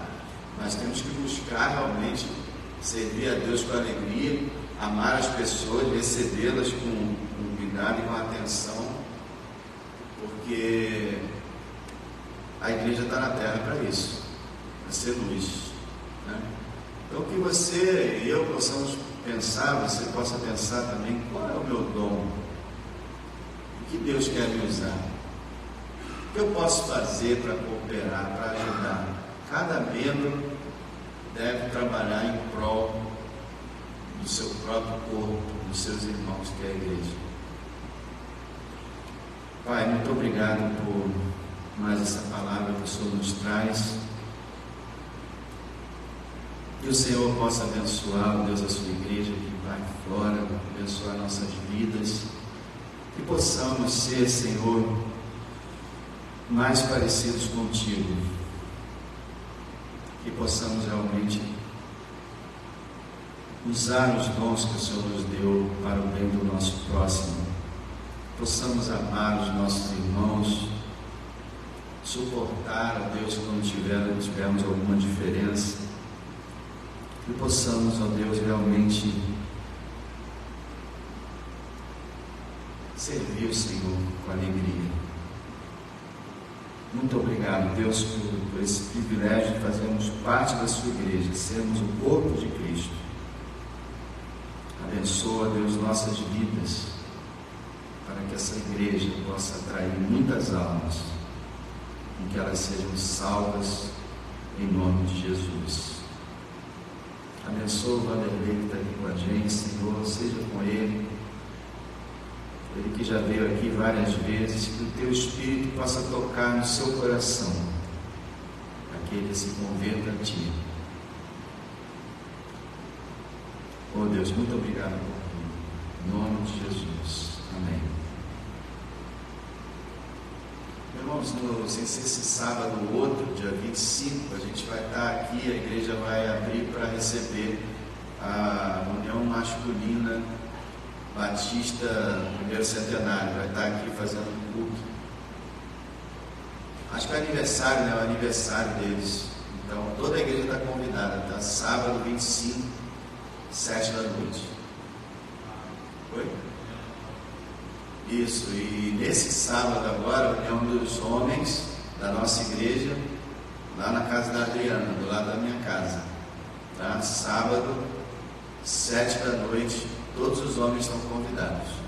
[SPEAKER 1] mas temos que buscar realmente servir a Deus com alegria, amar as pessoas, recebê-las com cuidado e com atenção, porque a igreja está na terra para isso, para ser luz, né? Então que você e eu possamos pensar, você possa pensar também, qual é o meu dom? O que Deus quer me usar? O que eu posso fazer para cooperar, para ajudar? Cada membro deve trabalhar em prol do seu próprio corpo, dos seus irmãos, que é a igreja. Pai, muito obrigado por mais essa palavra que o Senhor nos traz. Que o Senhor possa abençoar, ó Deus, a sua igreja que vai fora, abençoar nossas vidas. Que possamos ser, Senhor, mais parecidos contigo. Que possamos realmente usar os dons que o Senhor nos deu para o bem do nosso próximo. Possamos amar os nossos irmãos, suportar a Deus quando tivermos alguma diferença, e possamos, ó Deus, realmente servir o Senhor com alegria. Muito obrigado, Deus, por esse privilégio de fazermos parte da sua igreja, sermos o corpo de Cristo. Abençoa, Deus, nossas vidas, para que essa igreja possa atrair muitas almas, e que elas sejam salvas em nome de Jesus. Abençoa o Vanderlei que está aqui com a gente, Senhor, seja com ele que já veio aqui várias vezes, que o teu Espírito possa tocar no seu coração, para que ele se converta a ti. Oh Deus, muito obrigado por tudo, em nome de Jesus, amém. Irmãos, sem ser esse sábado ou outro, dia 25, a gente vai estar aqui, a igreja vai abrir para receber a União Masculina Batista Primeiro Centenário, vai estar aqui fazendo um culto. Acho que é aniversário, né? É o aniversário deles. Então toda a igreja está convidada, tá? Sábado 25, 7 da noite. Oi? Isso, e nesse sábado agora, a reunião dos homens da nossa igreja, lá na casa da Adriana, do lado da minha casa, tá? Sábado, 7 da noite, todos os homens estão convidados.